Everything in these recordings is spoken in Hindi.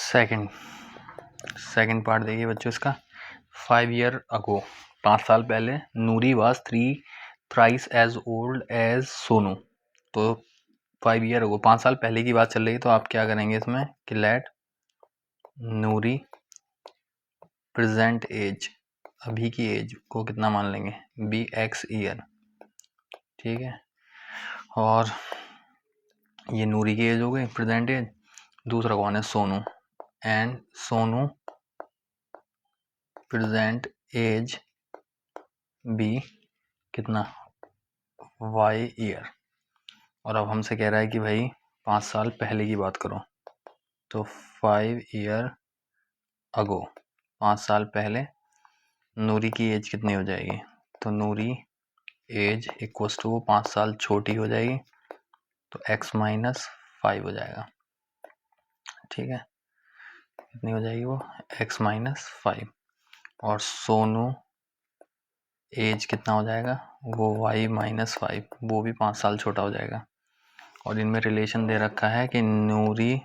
सेकंड सेकंड पार्ट देखिए बच्चों इसका। 5 year ago, 5 साल पहले, Noori was thrice as old as Sonu. तो 5 year ago, 5 साल पहले की बात चल रही है, तो आप क्या करेंगे इसमें कि लेट नूरी प्रेजेंट एज, अभी की एज को कितना मान लेंगे, बी एक्स ईयर। ठीक है, और ये नूरी की एज हो गई प्रेजेंट एज। दूसरा कौन है, Sonu, and Sonu present age B कितना, वाई ईयर। और अब हमसे कह रहा है कि भाई 5 साल पहले की बात करो, तो 5 year ago, 5 साल पहले नूरी की एज कितनी हो जाएगी, तो नूरी एज इक्वल्स टू वो 5 साल छोटी हो जाएगी, तो x माइनस 5 हो जाएगा। ठीक है, कितनी हो जाएगी वो, x माइनस 5। और सोनू एज कितना हो जाएगा, वो y माइनस 5, वो भी 5 साल छोटा हो जाएगा। और इनमें रिलेशन दे रखा है कि नूरी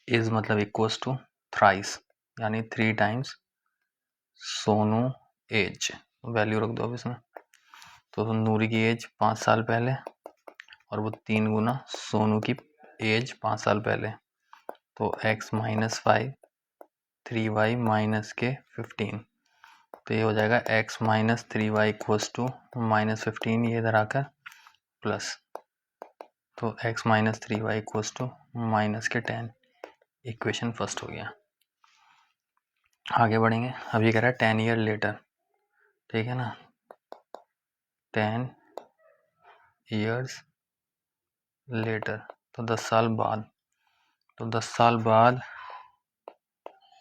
इज मतलब इक्वल्स टू थ्राइस, यानी 3 times सोनू एज। वैल्यू रख दो अब इसमें, तो नूरी की एज 5 साल पहले और वो 3 गुना सोनू की एज 5 साल पहले, तो x माइनस 5, 3y माइनस के 15, तो ये हो जाएगा x minus 3y equals to minus 15, ये इधर आकर प्लस, तो x minus 3y equals to minus के 10। इक्वेशन फर्स्ट हो गया। आगे बढ़ेंगे, अब ये कह रहा है 10 year लेटर। ठीक है ना, 10 years लेटर, तो 10 साल बाद। तो 10 साल बाद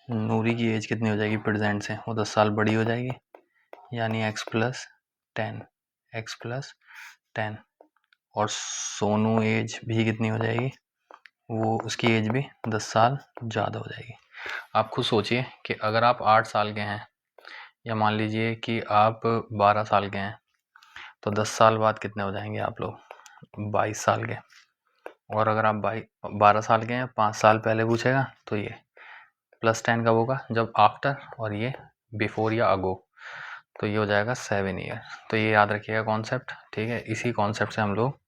नूरी की एज कितनी हो जाएगी प्रेजेंट से, वो 10 साल बड़ी हो जाएगी, यानी x प्लस 10, x प्लस 10। और सोनू एज भी कितनी हो जाएगी, वो उसकी एज भी 10 साल ज़्यादा हो जाएगी। आप खुद सोचिए कि अगर आप 8 साल के हैं, या मान लीजिए कि आप 12 साल के हैं, तो 10 साल बाद कितने हो जाएंगे आप लोग, 22 साल के। और अगर आप 12 साल के हैं, 5 साल पहले पूछेगा, तो ये प्लस 10 कब होगा, जब आफ्टर, और ये बिफोर या अगो, तो ये हो जाएगा 7 year। तो ये याद रखिएगा कॉन्सेप्ट। ठीक है, इसी कॉन्सेप्ट से हम लोग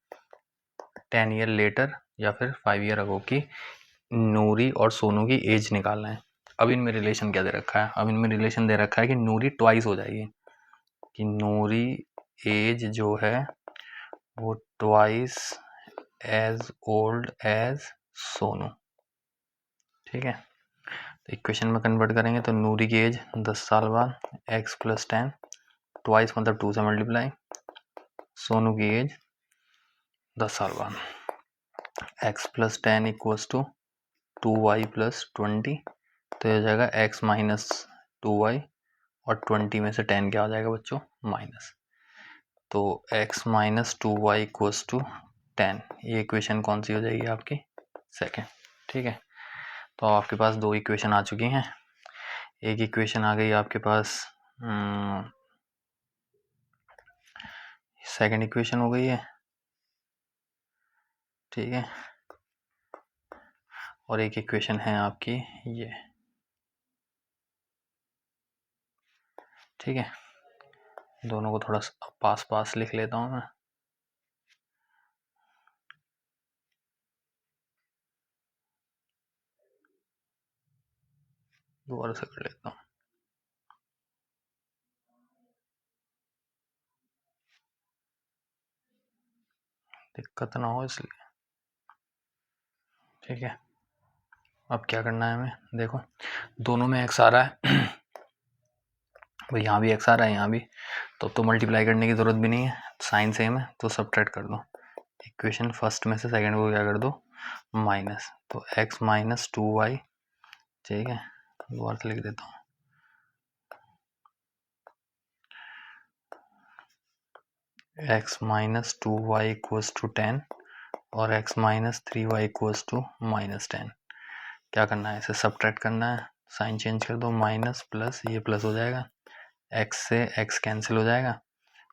10 year लेटर या फिर 5 year अगो की नूरी और सोनू की एज निकालना है। अब इनमें रिलेशन क्या दे रखा है, अब इनमें रिलेशन दे रखा है कि नूरी ट्वाइस हो जाएगी, कि नूरी एज जो है वो twice as old as Sonu. ठीक है, तो इक्वेशन में कन्वर्ट करेंगे तो नूरी की एज 10 साल बाद, x प्लस 10, ट्वाइस मतलब 2 से मल्टीप्लाई, सोनू की एज 10 साल बाद, x plus 10 equals to 2y plus 20, तो ये हो जाएगा x माइनस 2y, और 20 में से 10 क्या हो जाएगा बच्चों, माइनस, तो x minus 2y equals to 10। ये इक्वेशन कौन सी हो जाएगी आपकी, सेकेंड। ठीक है, तो आपके पास 2 इक्वेशन आ चुकी हैं। एक इक्वेशन आ गई आपके पास, सेकंड इक्वेशन हो गई है। ठीक है, और एक इक्वेशन है आपकी ये। ठीक है, दोनों को थोड़ा पास पास लिख लेता हूँ मैं। दोबारा से कर लेता हूँ। दिक्कत ना हो इसलिए। ठीक है, अब क्या करना है हमें, देखो दोनों में x आ रहा है भाई, यहाँ भी x आ रहा है, यहाँ भी, तो मल्टीप्लाई करने की ज़रूरत भी नहीं है, साइन सेम है, तो सब्ट्रैक्ट कर दो। इक्वेशन फर्स्ट में से सेकंड को क्या कर दो, माइनस, तो x माइनस 2y। ठीक है, दोबारा से लिख देता हूँ, x minus 2y equals to 10, और x minus 3y equals to minus 10। क्या करना है, इसे सब्ट्रैक्ट करना है, साइन चेंज कर दो, माइनस प्लस, ये प्लस हो जाएगा, x से x कैंसिल हो जाएगा,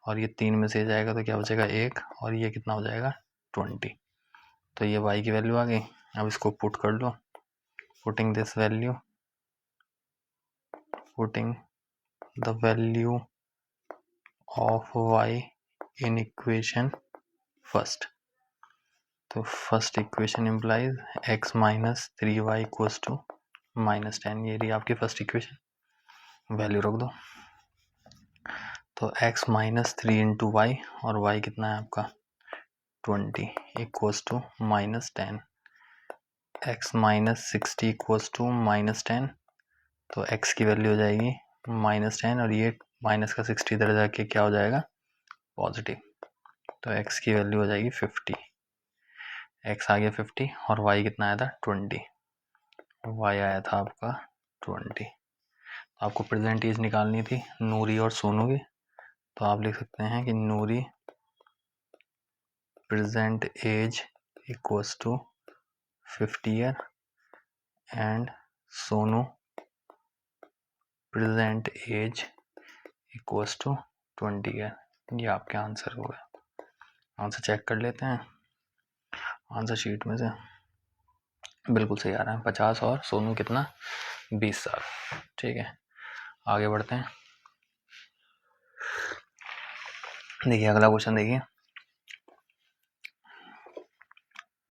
और ये 3 में से जाएगा तो क्या बचेगा 1, और ये कितना हो जाएगा 20। तो ये y की वैल्यू आ गई। अब इसको पुट कर लो, putting this value, putting the value of y in equation first. तो first equation implies x minus 3y equals to -10। ये रही आपकी फर्स्ट इक्वेशन, वैल्यू रख दो। तो x माइनस 3 इंटू वाई, और y कितना है आपका 20 equals to -10। x minus 60 equals to -10, तो x की वैल्यू हो जाएगी -10, और ये माइनस का 60 इधर जाके क्या हो जाएगा पॉजिटिव। तो x की वैल्यू हो जाएगी 50, x आ गया 50 और y कितना आया था 20, y आया था आपका 20। आपको प्रेजेंट एज निकालनी थी नूरी और सोनू की, तो आप लिख सकते हैं कि Noori present age equals to 50 year and Sonu present age equals to 20 year. ये आपके आंसर हो गए। आंसर चेक कर लेते हैं आंसर शीट में से। बिल्कुल सही आ रहा है, 50 और सोनू कितना 20 साल। ठीक है, आगे बढ़ते हैं। देखिए अगला क्वेश्चन देखिए,